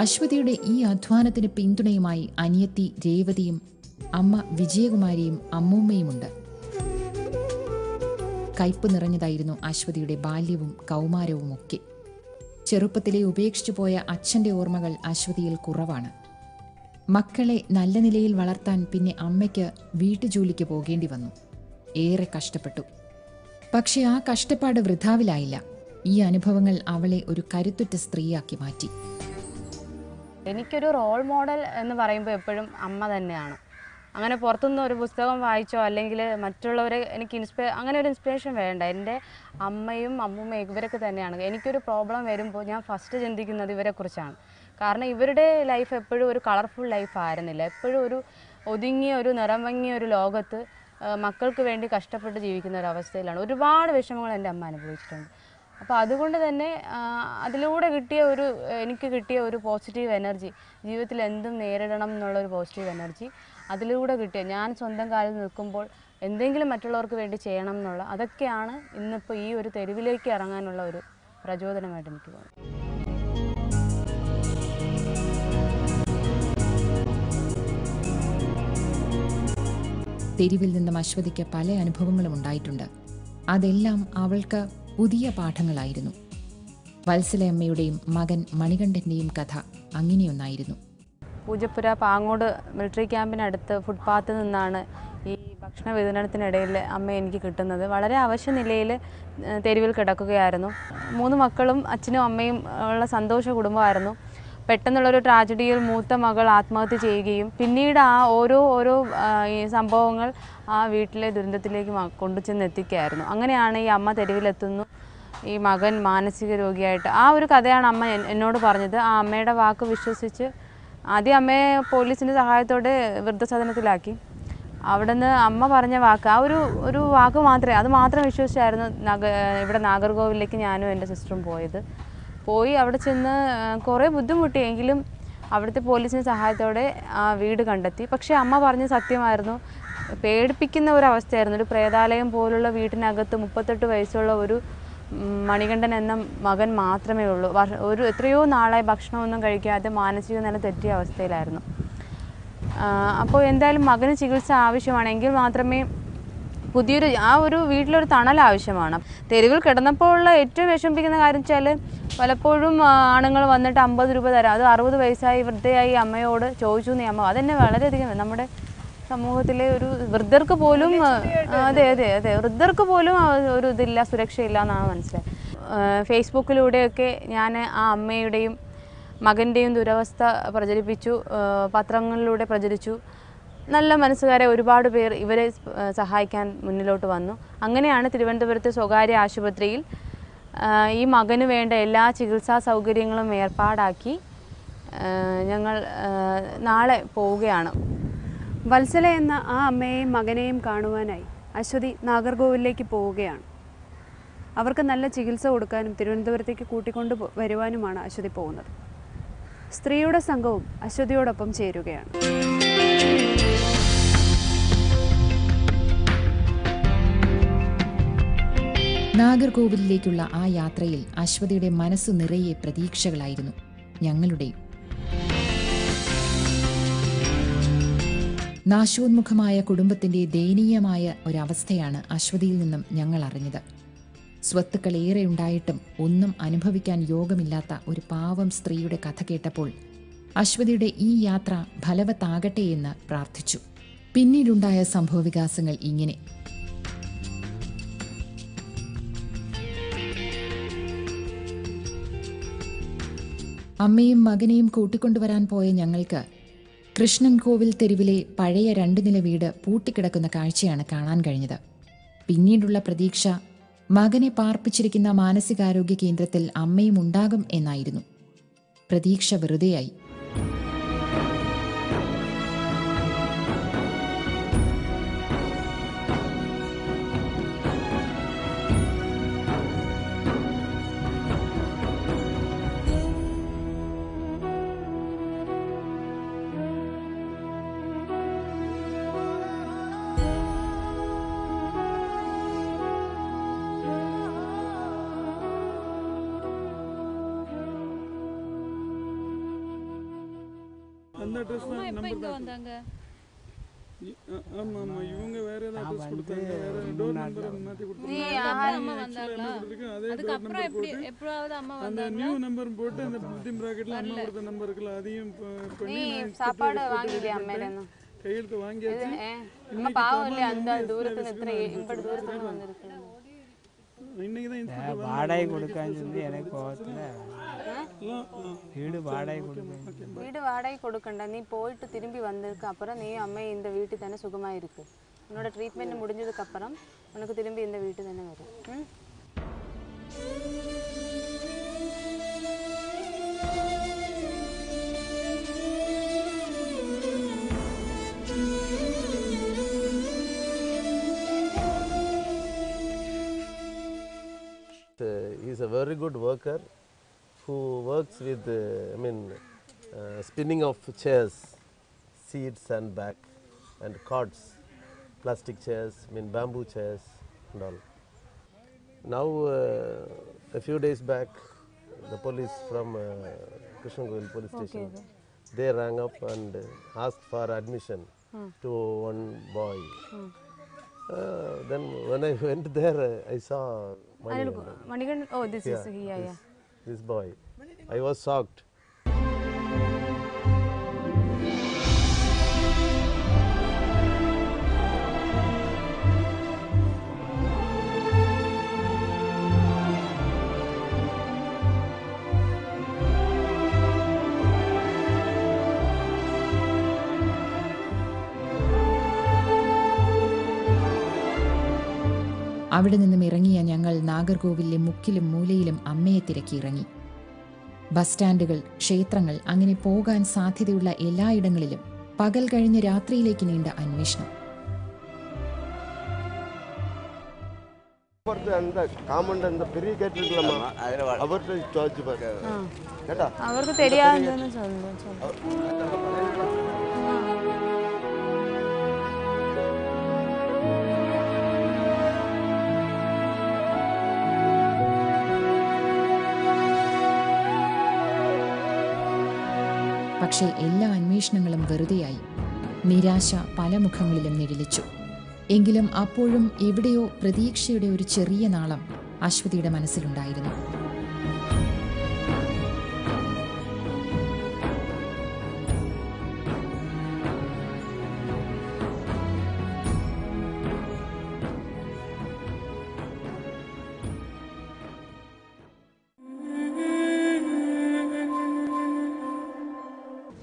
അശ്വതിയുടെ ഈ അധ്വാനത്തിന് പിന്തുണയുമായി അനിയത്തി രേവതിയും അമ്മ വിജയകുമാരിയും അമ്മൂമ്മയുമുണ്ട്. കയ്പ് നിറഞ്ഞതായിരുന്നു അശ്വതിയുടെ ബാല്യവും കൗമാരവുമൊക്കെ. ചെറുപ്പത്തിലെ ഉപേക്ഷിച്ചു പോയ അച്ഛൻ്റെ ഓർമ്മകൾ അശ്വതിയിൽ കുറവാണ്. മക്കളെ നല്ല നിലയിൽ വളർത്താൻ പിന്നെ അമ്മയ്ക്ക് വീട്ടുജോലിക്ക് പോകേണ്ടി വന്നു. ഏറെ കഷ്ടപ്പെട്ടു. പക്ഷെ ആ കഷ്ടപ്പാട് വൃഥാവിലായില്ല. ഈ അനുഭവങ്ങൾ അവളെ ഒരു കരുത്തുറ്റ സ്ത്രീയാക്കി മാറ്റി. എനിക്കൊരു റോൾ മോഡൽ എന്ന് പറയുമ്പോൾ എപ്പോഴും അമ്മ തന്നെയാണ്. അങ്ങനെ പുറത്തുനിന്ന് ഒരു പുസ്തകം വായിച്ചോ അല്ലെങ്കിൽ മറ്റുള്ളവരെ എനിക്ക് അങ്ങനെ ഒരു ഇൻസ്പിറേഷൻ വേണ്ട. എൻ്റെ അമ്മയും അമ്മൂമ്മയും ഇവരൊക്കെ തന്നെയാണ്. എനിക്കൊരു പ്രോബ്ലം വരുമ്പോൾ ഞാൻ ഫസ്റ്റ് ചിന്തിക്കുന്നത് ഇവരെക്കുറിച്ചാണ്. കാരണം ഇവരുടെ ലൈഫ് എപ്പോഴും ഒരു കളർഫുൾ ലൈഫ് ആയിരുന്നില്ല. എപ്പോഴും ഒരു ഒതുങ്ങിയ ഒരു നിറം മങ്ങിയ ഒരു ലോകത്ത് മക്കൾക്ക് വേണ്ടി കഷ്ടപ്പെട്ട് ജീവിക്കുന്ന ഒരു അവസ്ഥയിലാണ്. ഒരുപാട് വിഷമങ്ങൾ എൻ്റെ അമ്മ അനുഭവിച്ചിട്ടുണ്ട്. അപ്പോൾ അതുകൊണ്ട് തന്നെ അതിലൂടെ എനിക്ക് കിട്ടിയ ഒരു പോസിറ്റീവ് എനർജി, ജീവിതത്തിൽ എന്തും നേരിടണം എന്നുള്ളൊരു പോസിറ്റീവ് എനർജി അതിലൂടെ കിട്ടിയ, ഞാൻ സ്വന്തം കാലിൽ നിൽക്കുമ്പോൾ എന്തെങ്കിലും മറ്റുള്ളവർക്ക് വേണ്ടി ചെയ്യണം എന്നുള്ള, അതൊക്കെയാണ് ഇന്നിപ്പോൾ ഈ ഒരു തെരുവിലേക്ക് ഇറങ്ങാനുള്ള ഒരു പ്രചോദനമായിട്ട് എനിക്ക് തോന്നുന്നത്. തെരുവിൽ നിന്നും അശ്വതിക്ക് പല അനുഭവങ്ങളും ഉണ്ടായിട്ടുണ്ട്. അതെല്ലാം അവൾക്ക് പുതിയ പാഠങ്ങളായിരുന്നു. വത്സലയമ്മയുടെയും മകൻ മണികണ്ഠൻ്റെയും കഥ അങ്ങനെയൊന്നായിരുന്നു. പൂജപ്പുര പാങ്ങോട് മിലിറ്ററി ക്യാമ്പിനടുത്ത് ഫുട്പാത്തിൽ നിന്നാണ് ഈ ഭക്ഷണ വിതരണത്തിനിടയിൽ അമ്മ എനിക്ക് കിട്ടുന്നത്. വളരെ അവശ്യ നിലയിൽ തെരുവിൽ കിടക്കുകയായിരുന്നു. 3 മക്കളും അച്ഛനും അമ്മയും ഉള്ള സന്തോഷ കുടുംബമായിരുന്നു. പെട്ടെന്നുള്ളൊരു ട്രാജഡിയിൽ മൂത്ത മകൾ ആത്മഹത്യ ചെയ്യുകയും പിന്നീട് ആ ഓരോ ഈ സംഭവങ്ങൾ ആ വീട്ടിലെ ദുരന്തത്തിലേക്ക് കൊണ്ടുചെന്ന് എത്തിക്കുകയായിരുന്നു. അങ്ങനെയാണ് ഈ അമ്മ തെരുവിലെത്തുന്നു, ഈ മകൻ മാനസിക രോഗിയായിട്ട്. ആ ഒരു കഥയാണ് അമ്മ എന്നോട് പറഞ്ഞത്. ആ അമ്മയുടെ വാക്ക് വിശ്വസിച്ച് ആദ്യം അമ്മയെ പോലീസിൻ്റെ സഹായത്തോടെ വൃദ്ധസദനത്തിലാക്കി. അവിടെ നിന്ന് അമ്മ പറഞ്ഞ വാക്ക്, ആ ഒരു വാക്ക് മാത്രമേ, അത് മാത്രം വിശ്വസിച്ചായിരുന്നു ഇവിടെ നാഗർകോവിലേക്ക് ഞാനും എൻ്റെ സിസ്റ്ററും പോയി അവിടെ ചെന്ന് കുറേ ബുദ്ധിമുട്ടിയെങ്കിലും അവിടുത്തെ പോലീസിൻ്റെ സഹായത്തോടെ ആ വീട് കണ്ടെത്തി. പക്ഷേ അമ്മ പറഞ്ഞ സത്യമായിരുന്നു. പേടിപ്പിക്കുന്ന ഒരവസ്ഥയായിരുന്നു. ഒരു പ്രേതാലയം പോലുള്ള വീട്ടിനകത്ത് 38 വയസ്സുള്ള ഒരു മണികണ്ഠൻ എന്ന മകൻ മാത്രമേ ഉള്ളൂ. എത്രയോ നാളായി ഭക്ഷണമൊന്നും കഴിക്കാതെ മാനസിക നില തെറ്റിയ അവസ്ഥയിലായിരുന്നു. അപ്പോൾ എന്തായാലും മകന് ചികിത്സ ആവശ്യമാണെങ്കിൽ മാത്രമേ ആ ഒരു വീട്ടിലൊരു തണൽ ആവശ്യമാണ്. തെരുവിൽ കിടന്നപ്പോൾ ഉള്ള ഏറ്റവും വിഷമിപ്പിക്കുന്ന കാര്യം വെച്ചാൽ പലപ്പോഴും ആണുങ്ങൾ വന്നിട്ട് 50 രൂപ തരാം, അത് 60 വയസ്സായി വൃദ്ധയായി അമ്മയോട് ചോദിച്ചു എന്നീ അമ്മ. അതെന്നെ വളരെയധികം നമ്മുടെ സമൂഹത്തിലെ ഒരു വൃദ്ധർക്ക് പോലും അതെ വൃദ്ധർക്ക് പോലും ഒരു ഇതില്ല, സുരക്ഷയില്ല എന്നാണ് മനസ്സിലായത്. ഫേസ്ബുക്കിലൂടെയൊക്കെ ഞാൻ ആ അമ്മയുടെയും മകൻ്റെയും ദുരവസ്ഥ പ്രചരിപ്പിച്ചു, പത്രങ്ങളിലൂടെ പ്രചരിച്ചു. നല്ല മനസ്സുകാരെ ഒരുപാട് പേർ ഇവരെ സഹായിക്കാൻ മുന്നിലോട്ട് വന്നു. അങ്ങനെയാണ് തിരുവനന്തപുരത്തെ സ്വകാര്യ ആശുപത്രിയിൽ ഈ മകന് വേണ്ട എല്ലാ ചികിത്സാ സൗകര്യങ്ങളും ഏർപ്പാടാക്കി ഞങ്ങൾ നാളെ പോവുകയാണ്. വത്സല എന്ന ആ അമ്മയെയും മകനെയും കാണുവാനായി അശ്വതി നാഗർകോവിലേക്ക് പോവുകയാണ്. അവർക്ക് നല്ല ചികിത്സ കൊടുക്കാനും തിരുവനന്തപുരത്തേക്ക് കൂട്ടിക്കൊണ്ട് വരുവാനുമാണ് അശ്വതി പോകുന്നത്. സ്ത്രീയുടെ സംഘവും അശ്വതിയോടൊപ്പം ചേരുകയാണ്. നാഗർകോവിലിലേക്കുള്ള ആ യാത്രയിൽ അശ്വതിയുടെ മനസ്സു നിറയെ പ്രതീക്ഷകളായിരുന്നു. ഞങ്ങളുടെയും. നാശോന്മുഖമായ കുടുംബത്തിന്റെ ദയനീയമായ ഒരവസ്ഥയാണ് അശ്വതിയിൽ നിന്നും ഞങ്ങൾ അറിഞ്ഞത്. സ്വത്തുക്കൾ ഏറെ ഉണ്ടായിട്ടും ഒന്നും അനുഭവിക്കാൻ യോഗമില്ലാത്ത ഒരു പാവം സ്ത്രീയുടെ കഥ കേട്ടപ്പോൾ അശ്വതിയുടെ ഈ യാത്ര ഫലവത്താകട്ടെ എന്ന് പ്രാർത്ഥിച്ചു. പിന്നീടുണ്ടായ സംഭവവികാസങ്ങൾ ഇങ്ങനെ. അമ്മയും മകനെയും കൂട്ടിക്കൊണ്ടുവരാൻ പോയ ഞങ്ങൾക്ക് കൃഷ്ണൻകോവിൽ തെരുവിലെ പഴയ 2 നില വീട് പൂട്ടിക്കിടക്കുന്ന കാഴ്ചയാണ് കാണാൻ കഴിഞ്ഞത്. പിന്നീടുള്ള പ്രതീക്ഷ മകനെ പാർപ്പിച്ചിരിക്കുന്ന മാനസികാരോഗ്യ കേന്ദ്രത്തിൽ അമ്മയും ഉണ്ടാകും എന്നായിരുന്നു. പ്രതീക്ഷ വെറുതെയായി. அந்த அட்ரஸ் தான் நம்பர் தான் வந்தாங்க. ஆமா ஆமா இவங்க வேற ஏதாவது அட்ரஸ் கொடுத்தாங்க, வேற டோர் நம்பர் மாத்தி கொடுத்தாங்க. அம்மா வந்தாங்களா? அதுக்கு அப்புறம் எப்பவாவது அம்மா வந்தாங்க. அந்த நியூ நம்பர் போட்டு அந்த புத்திம் பிராக்கெட்ல அம்மா கொடுத்த நம்பர் இருக்குல அதையும் பண்ணி சாப்பாடு வாங்கிட்டியா அம்மையில? கையெழுத்து வாங்கியாச்சு. அம்மா பாவம் இல்ல, அந்த தூரத்துல எத்தனை இப்படி தூரத்துல வந்திருக்காங்க. இன்னைக்கு தான் இன்ஸ்பெக்டர் வாடகை கொடுக்கான்னு சொல்லி எனக்கு கோவத்துல வீடு வாடகை கொடுக்க. வீடு வாடகை கொடுக்கண்டா, நீ போயிட்டு திரும்பி வந்ததுக்கு அப்புறம் நீ அம்மா இந்த வீட்டு தானே சுகமா இருக்கு. உன்னோட ட்ரீட்மெண்ட் முடிஞ்சதுக்கு அப்புறம் உனக்கு திரும்பி இந்த வீட்டு தானே வரும். He is a very good worker who works with, spinning of chairs, seats and back, and cots, plastic chairs, bamboo chairs and all. Now, a few days back, the police from Krishnagopal police station, they rang up and asked for admission to one boy. Then when I went there, I saw Manigandan. Oh, this is yeah. This boy. I was shocked. അവിടെ നിന്നും ഇറങ്ങിയ ഞങ്ങൾ നാഗർകോവിലിലെ മുക്കിലും മൂലയിലും അമ്മയെ തിരക്കി ഇറങ്ങി. Bus സ്റ്റാൻഡുകൾ, ക്ഷേത്രങ്ങൾ, അങ്ങനെ പോകാൻ സാധ്യതയുള്ള എല്ലായിടങ്ങളിലും പകൽ കഴിഞ്ഞ് രാത്രിയിലേക്ക് നീണ്ട അന്വേഷണം. അവർക്ക് தெரியாது. പക്ഷേ എല്ലാ അന്വേഷണങ്ങളും വെറുതെയായി. നിരാശ പല മുഖങ്ങളിലും നിഴലിച്ചു. എങ്കിലും അപ്പോഴും എവിടെയോ പ്രതീക്ഷയുടെ ഒരു ചെറിയ നാളം അശ്വതിയുടെ മനസ്സിലുണ്ടായിരുന്നു.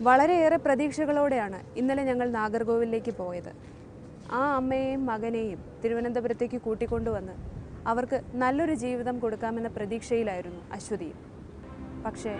വളരെയേറെ പ്രതീക്ഷകളോടെയാണ് ഇന്നലെ ഞങ്ങൾ നാഗർകോവിലേക്ക് പോയത്. ആ അമ്മയെയും മകനെയും തിരുവനന്തപുരത്തേക്ക് കൂട്ടിക്കൊണ്ടുവന്ന് അവർക്ക് നല്ലൊരു ജീവിതം കൊടുക്കാമെന്ന പ്രതീക്ഷയിലായിരുന്നു അശ്വതിയും. പക്ഷേ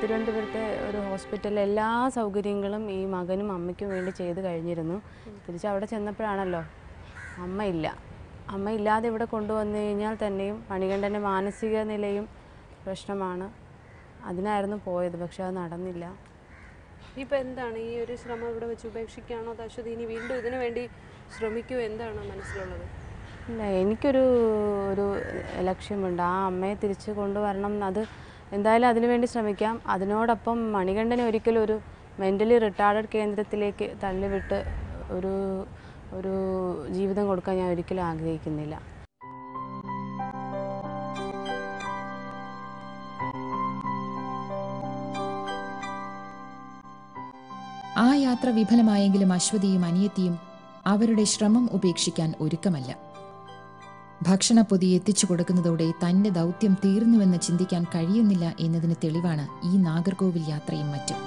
തിരുവനന്തപുരത്തെ ഒരു ഹോസ്പിറ്റലിൽ എല്ലാ സൗകര്യങ്ങളും ഈ മകനും അമ്മയ്ക്കും വേണ്ടി ചെയ്ത് കഴിഞ്ഞിരുന്നു. തിരിച്ച് അവിടെ ചെന്നപ്പോഴാണല്ലോ അമ്മയില്ലാതെ ഇവിടെ കൊണ്ടുവന്നു കഴിഞ്ഞാൽ തന്നെയും മണികണ്ഠൻ്റെ മാനസിക നിലയും പ്രശ്നമാണ്. അതിനായിരുന്നു പോയത്, പക്ഷെ അത് നടന്നില്ല. ഇപ്പോൾ എന്താണ് ഈ ഒരു ശ്രമം ഇവിടെ വെച്ച് ഉപേക്ഷിക്കുകയാണോ അശ്വതി? ഇനി വീണ്ടും ഇതിനു വേണ്ടി ശ്രമിക്കുമോ? എന്താണ് മനസ്സിലുള്ളത്? ഇല്ല, എനിക്കൊരു ലക്ഷ്യമുണ്ട്. ആ അമ്മയെ തിരിച്ച് കൊണ്ടുവരണം. അത് എന്തായാലും അതിനുവേണ്ടി ശ്രമിക്കാം. അതിനോടൊപ്പം മണികണ്ഠനെ ഒരിക്കലും ഒരു മെൻ്റലി റിട്ടാർഡഡ് കേന്ദ്രത്തിലേക്ക് തള്ളിവിട്ട് ഒരു ജീവിതം കൊടുക്കാൻ ഞാൻ ഒരിക്കലും ആഗ്രഹിക്കുന്നില്ല. ആ യാത്ര വിഫലമായെങ്കിലും അശ്വതിയും അനിയത്തിയും അവരുടെ ശ്രമം ഉപേക്ഷിക്കാൻ ഒരുക്കമല്ല. ഭക്ഷണപ്പൊതി എത്തിച്ചു കൊടുക്കുന്നതോടെ തന്റെ ദൗത്യം തീർന്നുവെന്ന് ചിന്തിക്കാൻ കഴിയുന്നില്ല എന്നതിന് തെളിവാണ് ഈ നാഗർകോവിൽ യാത്രയും മറ്റും.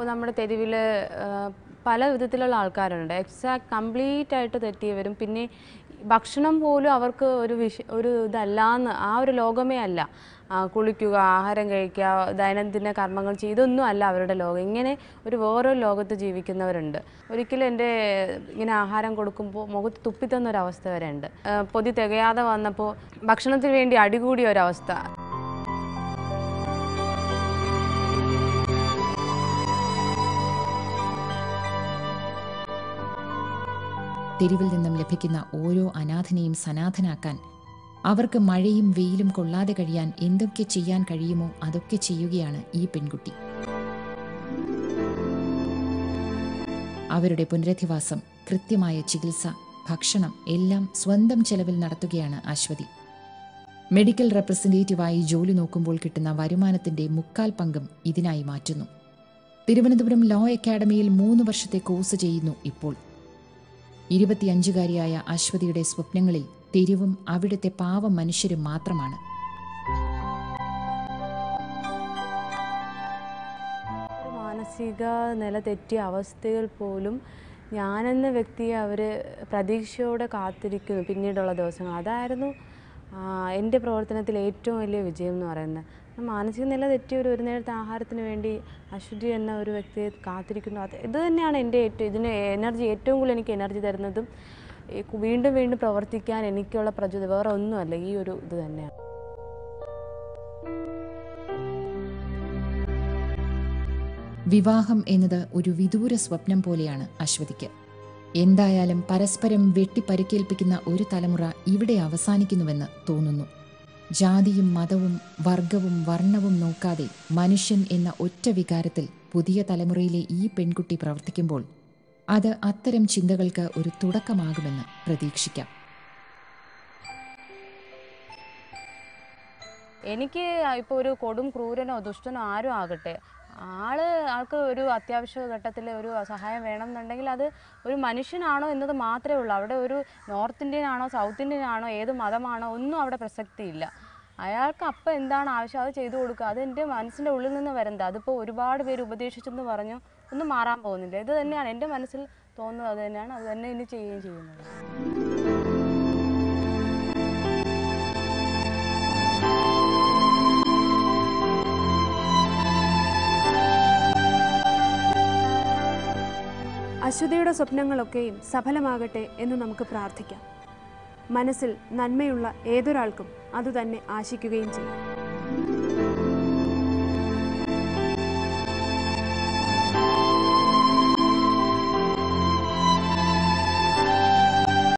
നമ്മുടെ തെരുവിൽ പല വിധത്തിലുള്ള ആൾക്കാരുണ്ട്. കംപ്ലീറ്റ് ആയിട്ട് തെറ്റിയവരും, പിന്നെ ഭക്ഷണം പോലും അവർക്ക് ഒരു ഇതല്ലാന്ന്, ആ ഒരു ലോകമേ അല്ല. കുളിക്കുക, ആഹാരം കഴിക്കുക, ദൈനംദിന കർമ്മങ്ങൾ ചെയ്തൊന്നും അല്ല അവരുടെ ലോകം. ഇങ്ങനെ വേറൊരു ലോകത്ത് ജീവിക്കുന്നവരുണ്ട്. ഒരിക്കലും എൻ്റെ ഇങ്ങനെ ആഹാരം കൊടുക്കുമ്പോൾ മുഖത്ത് തുപ്പിത്തന്നൊരവസ്ഥ വരെ ഉണ്ട്. പൊതി തികയാതെ വന്നപ്പോൾ ഭക്ഷണത്തിന് വേണ്ടി അടികൂടിയ ഒരവസ്ഥ. തെരുവിൽ നിന്നും ലഭിക്കുന്ന ഓരോ അനാഥനെയും സനാഥനാക്കാൻ, അവർക്ക് മഴയും വെയിലും കൊള്ളാതെ കഴിയാൻ എന്തൊക്കെ ചെയ്യാൻ കഴിയുമോ അതൊക്കെ ചെയ്യുകയാണ് ഈ പെൺകുട്ടി. അവരുടെ പുനരധിവാസം, കൃത്യമായ ചികിത്സ, ഭക്ഷണം എല്ലാം സ്വന്തം ചെലവിൽ നടത്തുകയാണ് അശ്വതി. മെഡിക്കൽ റെപ്രസെൻറ്റേറ്റീവായി ജോലി നോക്കുമ്പോൾ കിട്ടുന്ന വരുമാനത്തിന്റെ 3/4 പങ്കും ഇതിനായി മാറ്റുന്നു. തിരുവനന്തപുരം ലോ അക്കാഡമിയിൽ 3 വർഷത്തെ കോഴ്സ് ചെയ്യുന്നു ഇപ്പോൾ. 25-കാരിയായ അശ്വതിയുടെ സ്വപ്നങ്ങളിൽ തെരുവും അവിടുത്തെ പാവം മനുഷ്യരും മാത്രമാണ്. മാനസിക നില തെറ്റിയ അവസ്ഥയിൽ പോലും ഞാനെന്ന വ്യക്തിയെ അവർ പ്രതീക്ഷയോടെ കാത്തിരിക്കുന്നു പിന്നീടുള്ള ദിവസങ്ങൾ. അതായിരുന്നു എൻ്റെ പ്രവർത്തനത്തിൽ ഏറ്റവും വലിയ വിജയം എന്ന് പറയുന്നത്. മാനസിക നില തെറ്റിയ ഒരു നേരത്തെ ആഹാരത്തിന് വേണ്ടി അശ്വതി എന്ന ഒരു വ്യക്തിയെ കാത്തിരിക്കുന്നു. ഇത് തന്നെയാണ് എൻ്റെ ഇതിന് ഏറ്റവും കൂടുതൽ എനിക്ക് എനർജി തരുന്നതും വീണ്ടും വീണ്ടും പ്രവർത്തിക്കാൻ എനിക്കുള്ള പ്രചോദനം. വേറെ ഒന്നുമല്ല, ഈ ഒരു ഇത് തന്നെയാണ്. വിവാഹം എന്നത് ഒരു വിദൂര സ്വപ്നം പോലെയാണ് അശ്വതിക്ക്. എന്തായാലും പരസ്പരം വെട്ടിപ്പരിക്കേൽപ്പിക്കുന്ന ഒരു തലമുറ ഇവിടെ അവസാനിക്കുന്നുവെന്ന് തോന്നുന്നു. ജാതിയും മതവും വർഗവും വർണ്ണവും നോക്കാതെ മനുഷ്യൻ എന്ന ഒറ്റ വികാരത്തിൽ പുതിയ തലമുറയിലെ ഈ പെൺകുട്ടി പ്രവർത്തിക്കുമ്പോൾ അത് അത്തരം ചിന്തകൾക്ക് ഒരു തുടക്കമാകുമെന്ന് പ്രതീക്ഷിക്കാം. എനിക്ക് ഇപ്പോൾ ഒരു കൊടും ക്രൂരനോ ദുഷ്ടനോ ആരും ആകട്ടെ, ആൾക്ക് ഒരു അത്യാവശ്യ ഘട്ടത്തിൽ ഒരു സഹായം വേണമെന്നുണ്ടെങ്കിൽ അത് ഒരു മനുഷ്യനാണോ എന്നത് മാത്രമേ ഉള്ളൂ. അവിടെ ഒരു നോർത്ത് ഇന്ത്യൻ ആണോ സൗത്ത് ഇന്ത്യൻ ആണോ ഏത് മതമാണോ ഒന്നും അവിടെ പ്രസക്തിയില്ല. അയാൾക്ക് അപ്പം എന്താണ് ആവശ്യം അത് ചെയ്തു കൊടുക്കുക. അത് എൻ്റെ മനസ്സിൻ്റെ ഉള്ളിൽ നിന്ന് വരുന്നത്. അതിപ്പോൾ ഒരുപാട് പേര് ഉപദേശിച്ചെന്ന് പറഞ്ഞു ഒന്നും മാറാൻ പോകുന്നില്ല. ഇത് തന്നെയാണ് എൻ്റെ മനസ്സിൽ തോന്നുന്നത്. അത് തന്നെയാണ്, അത് തന്നെ ഇനി ചെയ്യുകയും ചെയ്യുന്നത്. അശ്വതിയുടെ സ്വപ്നങ്ങളൊക്കെയും സഫലമാകട്ടെ എന്ന് നമുക്ക് പ്രാർത്ഥിക്കാം. മനസ്സിൽ നന്മയുള്ള ഏതൊരാൾക്കും അതുതന്നെ ആശിക്കുകയും ചെയ്യും.